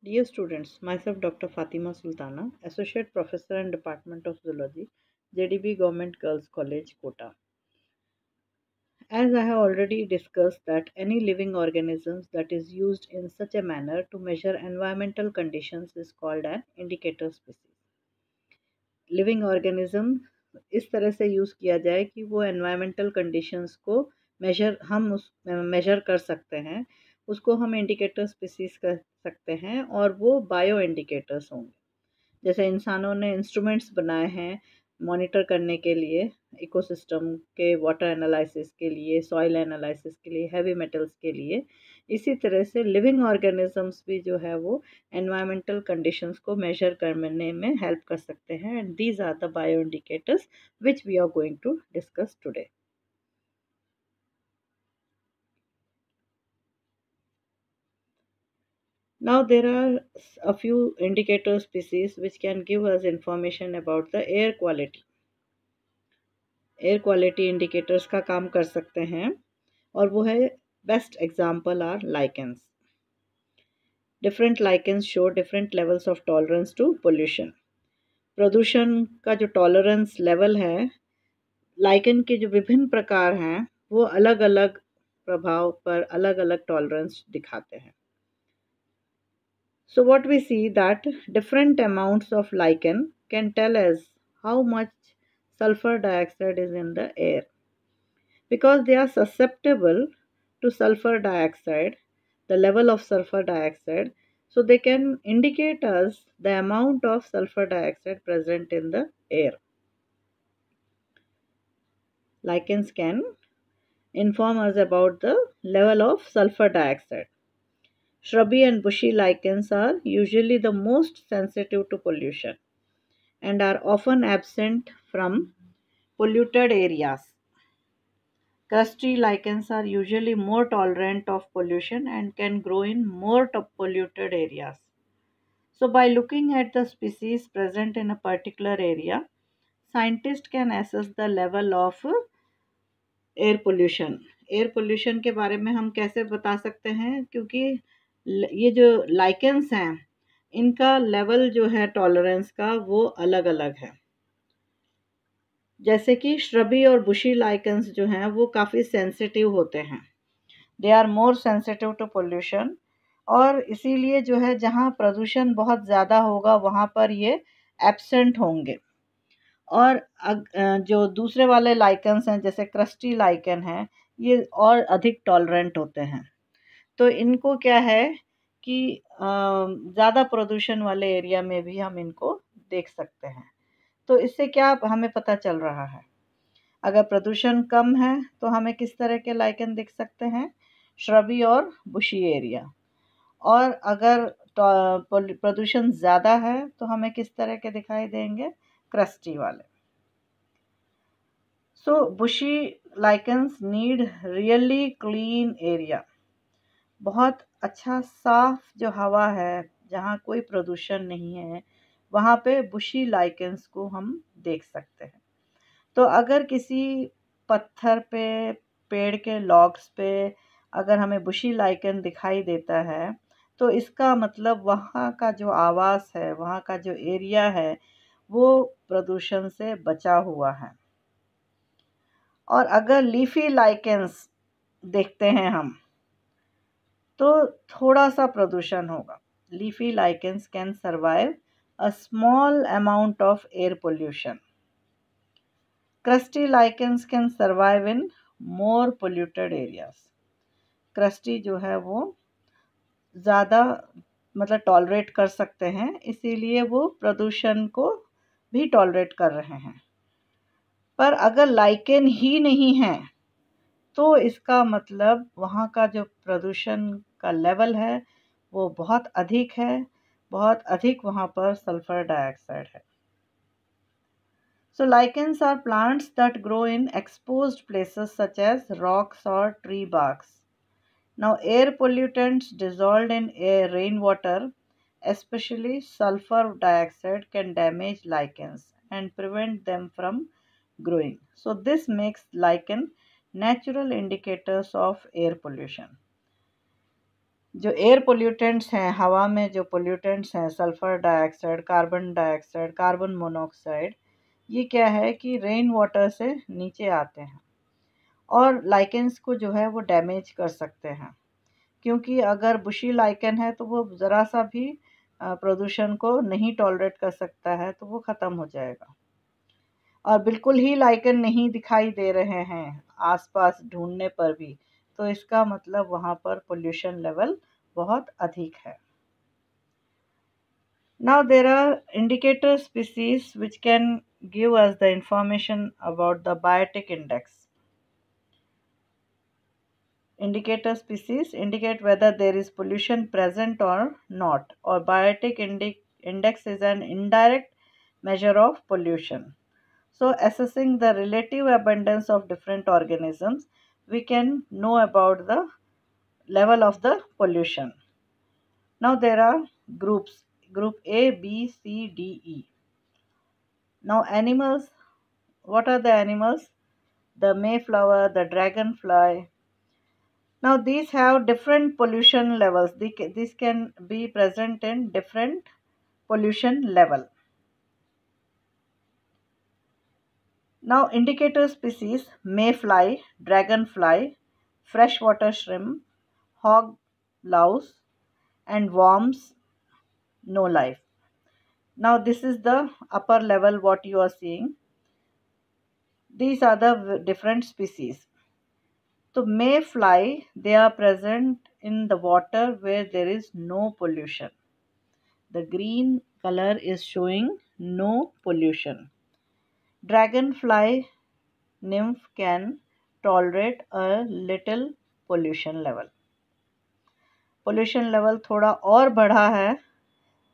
Dear students, myself Dr. Fatima Sultana, Associate Professor and Department of Zoology, JDB Government Girls College, Kota. As I have already discussed that any living organisms that is used in such a manner to measure environmental conditions is called an indicator species. Living organism इस तरह से use किया जाए कि वो environmental conditions को हम उस मेजर कर सकते हैं, उसको हम इंडिकेटर स्पीसीज कर सकते हैं और वो बायो इंडिकेटर्स होंगे। जैसे इंसानों ने इंस्ट्रूमेंट्स बनाए हैं मॉनिटर करने के लिए, इकोसिस्टम के वाटर एनालिसिस के लिए, सॉइल एनालिसिस के लिए, हैवी मेटल्स के लिए। इसी तरह से लिविंग ऑर्गेनिजम्स भी जो है वो एनवायरमेंटल कंडीशंस को मेजर करने में हेल्प कर सकते हैं, and these are the bio indicators which we are going to discuss today. Now there are a few indicator species which can give us information about the air quality. Air quality indicators का काम कर सकते हैं और वो है best example are lichens. Different lichens show different levels of tolerance to pollution. प्रदूषण का जो टॉलरेंस लेवल है, लाइकेन के जो विभिन्न प्रकार हैं वो अलग अलग प्रभाव पर अलग अलग टॉलरेंस दिखाते हैं। So what we see that different amounts of lichen can tell us how much sulfur dioxide is in the air. Because they are susceptible to sulfur dioxide, the level of sulfur dioxide, so they can indicate us the amount of sulfur dioxide present in the air. Lichens can inform us about the level of sulfur dioxide. Shrubby and bushy lichens are usually the most sensitive to pollution and are often absent from polluted areas. Crusty lichens are usually more tolerant of pollution and can grow in more polluted areas. So, by looking at the species present in a particular area, scientists can assess the level of air pollution. Air pollution के बारे में हम कैसे बता सकते हैं, क्योंकि ये जो लाइकेंस हैं इनका लेवल जो है टॉलरेंस का वो अलग अलग है। जैसे कि श्रबी और बुशी लाइकेंस जो हैं वो काफ़ी सेंसिटिव होते हैं, they are more sensitive to pollution, और इसीलिए जो है जहाँ प्रदूषण बहुत ज़्यादा होगा वहाँ पर ये एब्सेंट होंगे। और जो दूसरे वाले लाइकेंस हैं जैसे क्रस्टी लाइकेन है, ये और अधिक टॉलरेंट होते हैं। तो इनको क्या है कि ज़्यादा प्रदूषण वाले एरिया में भी हम इनको देख सकते हैं। तो इससे क्या हमें पता चल रहा है, अगर प्रदूषण कम है तो हमें किस तरह के लाइकेन दिख सकते हैं, श्रबी और बुशी एरिया, और अगर प्रदूषण ज़्यादा है तो हमें किस तरह के दिखाई देंगे, क्रस्टी वाले। So bushy lichens need really clean area. बहुत अच्छा साफ जो हवा है, जहाँ कोई प्रदूषण नहीं है, वहाँ पे बुशी लाइकेंस को हम देख सकते हैं। तो अगर किसी पत्थर पे, पेड़ के लॉग्स पे अगर हमें बुशी लाइकेन दिखाई देता है, तो इसका मतलब वहाँ का जो आवास है, वहाँ का जो एरिया है, वो प्रदूषण से बचा हुआ है। और अगर लीफी लाइकेंस देखते हैं हम, तो थोड़ा सा प्रदूषण होगा। Leafy lichens can survive a small amount of air pollution. Crusty lichens can survive in more polluted areas. Crusty जो है वो ज़्यादा मतलब टॉलरेट कर सकते हैं, इसीलिए वो प्रदूषण को भी टॉलरेट कर रहे हैं। पर अगर लाइकेन ही नहीं है तो इसका मतलब वहाँ का जो प्रदूषण का लेवल है वो बहुत अधिक है, बहुत अधिक वहाँ पर सल्फर डाइऑक्साइड है। So lichens are plants that grow in exposed places such as rocks or tree barks. Now air pollutants dissolved in rainwater, especially sulfur dioxide, can damage lichens and prevent them from growing. So this makes lichen natural indicators of air pollution. जो air pollutants हैं, हवा में जो pollutants हैं, sulphur dioxide, carbon monoxide, ये क्या है कि रेन वाटर से नीचे आते हैं और लाइकेंस को जो है वो डैमेज कर सकते हैं। क्योंकि अगर बुशी लाइकेन है तो वो ज़रा सा भी प्रदूषण को नहीं टॉलरेट कर सकता है, तो वो ख़त्म हो जाएगा। और बिल्कुल ही लाइकेन नहीं दिखाई दे रहे हैं आसपास ढूंढने पर भी, तो इसका मतलब वहाँ पर पोल्यूशन लेवल बहुत अधिक है। Now there are indicator species which can give us the information about the biotic index. Indicator species indicate whether there is pollution present or not, or biotic index is an indirect measure of pollution. So assessing the relative abundance of different organisms, we can know about the level of the pollution. Now there are groups, group A, B, C, D, E. Now animals, what are the animals? The mayflower, the dragonfly. Now these have different pollution levels. These can be present in different pollution level. Now indicator species: mayfly, dragonfly, freshwater shrimp, hog louse, and worms, no life. Now this is the upper level what you are seeing. These are the different species. So mayfly, they are present in the water where there is no pollution. The green color is showing no pollution. Dragonfly nymph can tolerate a little pollution level. Pollution level थोड़ा और बढ़ा है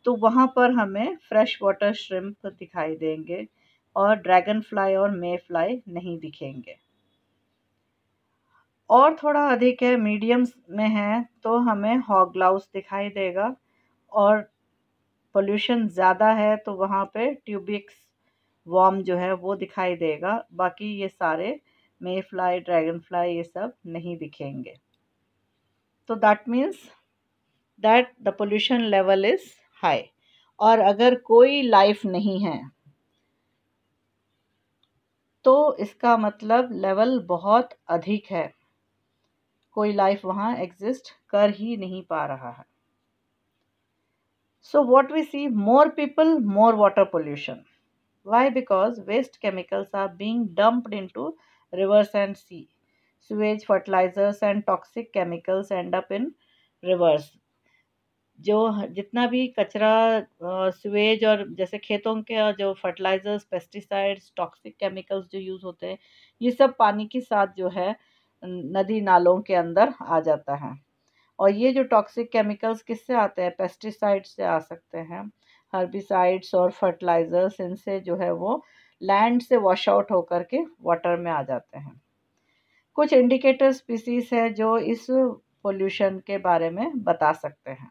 तो वहाँ पर हमें fresh water shrimp दिखाई देंगे और ड्रैगन फ्लाई और मे फ्लाई नहीं दिखेंगे। और थोड़ा अधिक है, मीडियम्स में है, तो हमें हॉगलाउस दिखाई देगा। और पोल्यूशन ज़्यादा है तो वहाँ पे ट्यूबिक्स वॉर्म जो है वो दिखाई देगा। बाकी ये सारे मे फ्लाई, ड्रैगन फ्लाई, ये सब नहीं दिखेंगे। तो that means that the pollution level is high. और अगर कोई लाइफ नहीं है तो इसका मतलब लेवल बहुत अधिक है, कोई लाइफ वहाँ एग्जिस्ट कर ही नहीं पा रहा है। So what we see, more people, more water pollution. Why? Because waste chemicals are being dumped into rivers and sea. Sewage, fertilizers and toxic chemicals end up in rivers. जो जितना भी कचरा स्वेज और जैसे खेतों के जो फर्टिलाइजर्स, पेस्टिसाइड्स, टॉक्सिक केमिकल्स जो यूज़ होते हैं, ये सब पानी के साथ जो है नदी नालों के अंदर आ जाता है। और ये जो टॉक्सिक केमिकल्स किससे आते हैं? पेस्टिसाइड्स से आ सकते हैं, हर्बिसाइड्स और फर्टिलाइजर्स, इनसे जो है वो लैंड से वॉश आउट होकर के वाटर में आ जाते हैं। कुछ इंडिकेटर स्पीसीज है जो इस पोल्यूशन के बारे में बता सकते हैं।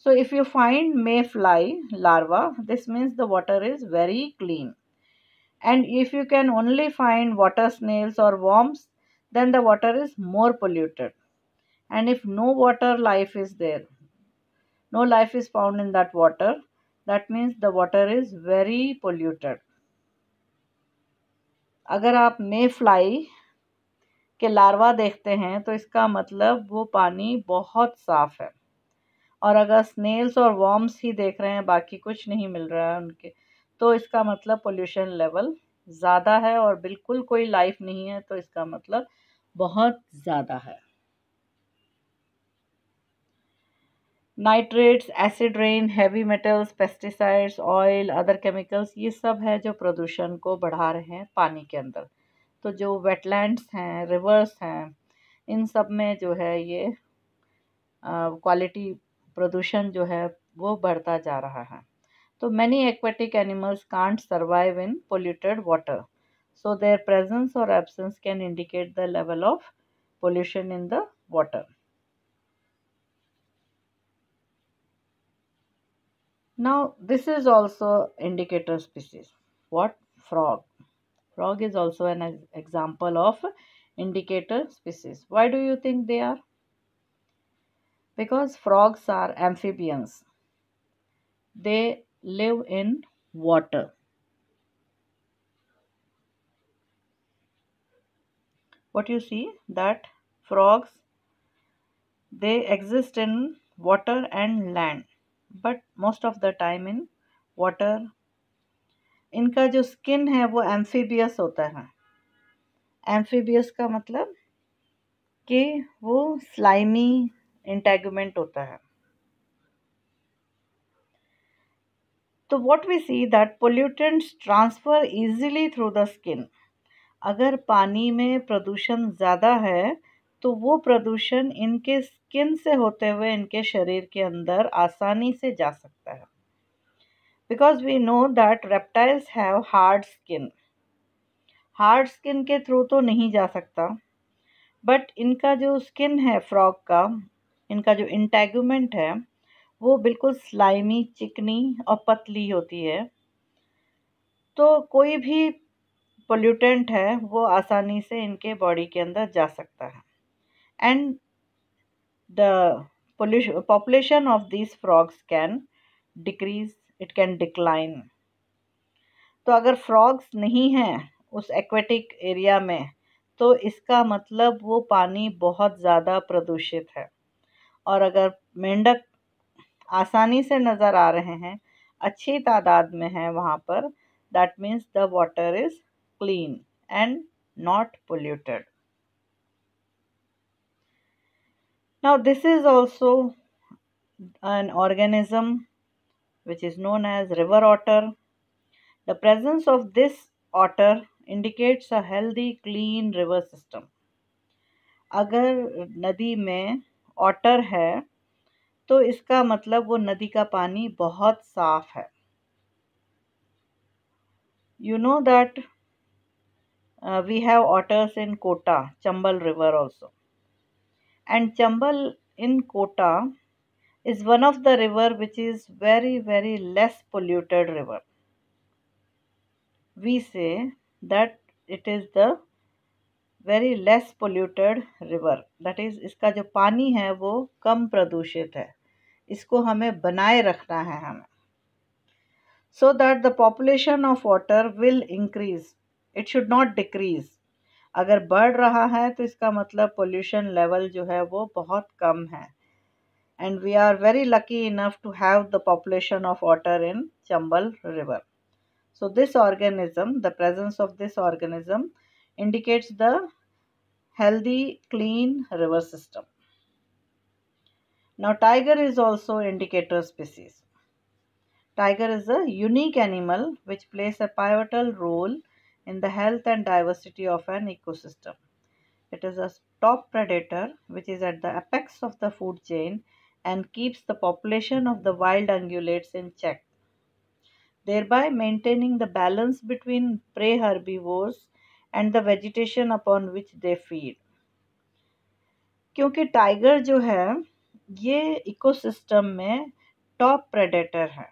So if you find mayfly larva, this means the water is very clean. And if you can only find water snails or worms, then the water is more polluted. And if no water life is there, no life is found in that water, that means the water is very polluted. अगर आप mayfly के larva देखते हैं तो इसका मतलब वो पानी बहुत साफ है। और अगर स्नेल्स और वॉर्म्स ही देख रहे हैं, बाकी कुछ नहीं मिल रहा है उनके, तो इसका मतलब पोल्यूशन लेवल ज़्यादा है और बिल्कुल कोई लाइफ नहीं है, तो इसका मतलब बहुत ज़्यादा है। Nitrates, acid rain, heavy metals, pesticides, oil, other chemicals, ये सब है जो प्रदूषण को बढ़ा रहे हैं पानी के अंदर। तो जो वेटलैंड्स हैं, रिवर्स हैं, इन सब में जो है ये क्वालिटी प्रदूषण जो है वो बढ़ता जा रहा है। तो many aquatic animals can't survive in polluted water. So their presence or absence can indicate the level of pollution in the water. Now this is also indicator species. What? Frog. Frog is also an example of indicator species. Why do you think they are? Because frogs are amphibians. They live in water. What you see that frogs, they exist in water and land, but most of the time in water. इनका जो skin है वो amphibious होता है. Amphibious का मतलब कि वो स्लाइमी इंटेगुमेंट होता है. तो what we see that pollutants transfer easily through the skin. अगर पानी में प्रदूषण ज़्यादा है तो वो प्रदूषण इनके स्किन से होते हुए इनके शरीर के अंदर आसानी से जा सकता है. Because we know that reptiles have hard skin. Hard skin के थ्रू तो नहीं जा सकता, बट इनका जो स्किन है फ्रॉग का, इनका जो इंटेगुमेंट है वो बिल्कुल स्लाइमी, चिकनी और पतली होती है. तो कोई भी पोल्यूटेंट है वो आसानी से इनके बॉडी के अंदर जा सकता है. And the population of these frogs can decrease, it can decline. तो अगर फ्रॉग्स नहीं हैं उस एक्वेटिक एरिया में तो इसका मतलब वो पानी बहुत ज़्यादा प्रदूषित है. और अगर मेंढक आसानी से नज़र आ रहे हैं, अच्छी तादाद में है वहाँ पर, that means the water is clean and not polluted. Now this is also an organism which is known as river otter. The presence of this otter indicates a healthy, clean river system. अगर नदी में otter है तो इसका मतलब वो नदी का पानी बहुत साफ है. You know that we have otters in Kota, Chambal River also. And Chambal in Kota is one of the river which is very, very less polluted river. We say that it is the very less polluted river. That is, इसका जो पानी है वो कम प्रदूषित है. इसको हमें बनाए रखना है हमें. So that the population of water will increase. It should not decrease. अगर बढ़ रहा है तो इसका मतलब pollution level जो है वो बहुत कम है. And we are very lucky enough to have the population of otter in Chambal River. So this organism, the presence of this organism indicates the healthy, clean river system. Now tiger is also indicator species. Tiger is a unique animal which plays a pivotal role in the health and diversity of an ecosystem. It is a top predator which is at the apex of the food chain and keeps the population of the wild ungulates in check, thereby maintaining the balance between prey herbivores and the vegetation upon which they feed. क्योंकि tiger जो है ये ecosystem में top predator है.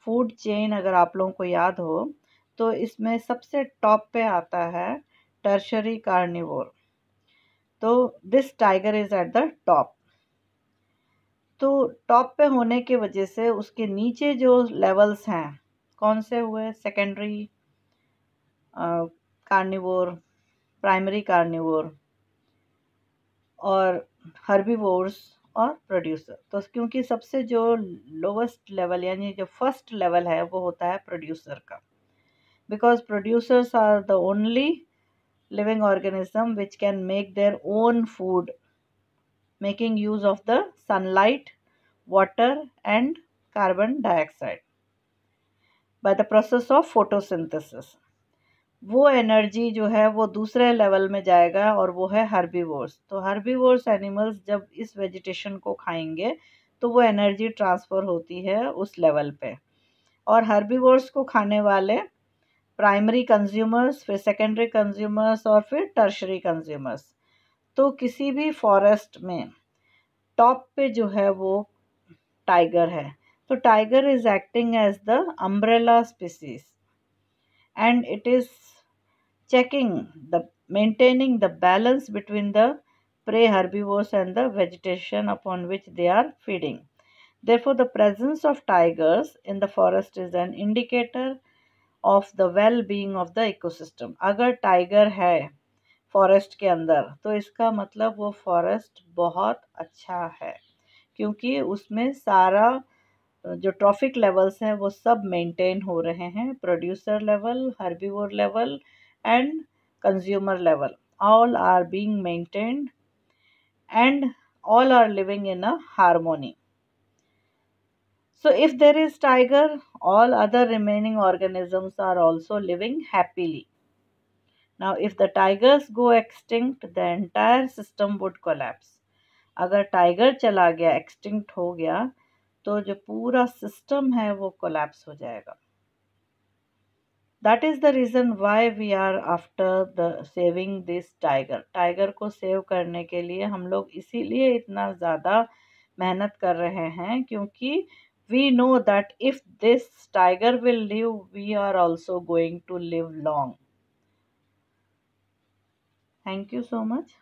Food chain अगर आप लोगों को याद हो तो इसमें सबसे टॉप पे आता है टर्शरी कार्निवोर. तो this tiger is at the top. तो टॉप पे होने की वजह से उसके नीचे जो लेवल्स हैं कौन से हुए, सेकेंडरी कार्निवोर, प्राइमरी कार्निवोर और हर्बीवोर्स और प्रोड्यूसर. तो क्योंकि सबसे जो लोवेस्ट लेवल यानी जो फर्स्ट लेवल है वो होता है प्रोड्यूसर का. Because producers are the only living organism which can make their own food, making use of the sunlight, water and carbon dioxide by the process of photosynthesis. वो energy जो है वो दूसरे लेवल में जाएगा और वो है हर्बीवोर्स. तो हर्बीवोर्स एनिमल्स जब इस वेजिटेशन को खाएंगे तो वो एनर्जी ट्रांसफ़र होती है उस लेवल पे. और हर्बीवोर्स को खाने वाले प्राइमरी कंज्यूमर्स, फिर सेकेंडरी कंज्यूमर्स और फिर टर्शरी कंज्यूमर्स. तो किसी भी फॉरेस्ट में टॉप पे जो है वो टाइगर है. तो tiger is acting as the umbrella species and it is checking the maintaining the balance between the prey herbivores and the vegetation upon which they are feeding. Therefore, the presence of tigers in the forest is an indicator of the well-being of the ecosystem. अगर tiger है forest के अंदर तो इसका मतलब वो forest बहुत अच्छा है, क्योंकि उसमें सारा जो ट्रॉफिक लेवल्स हैं वो सब मेंटेन हो रहे हैं, producer level, herbivore level and consumer level, all are being maintained and all are living in a harmony. So if there is tiger, all other remaining organisms are also living happily. Now if the tigers go extinct, the entire system would collapse. अगर tiger चला गया, extinct हो गया, तो जो पूरा system है वो कोलैप्स हो जाएगा. That is the reason why we are after the saving this tiger. Tiger को सेव करने के लिए हम लोग इसीलिए इतना ज़्यादा मेहनत कर रहे हैं, क्योंकि we know that if this tiger will live, we are also going to live long. Thank you so much.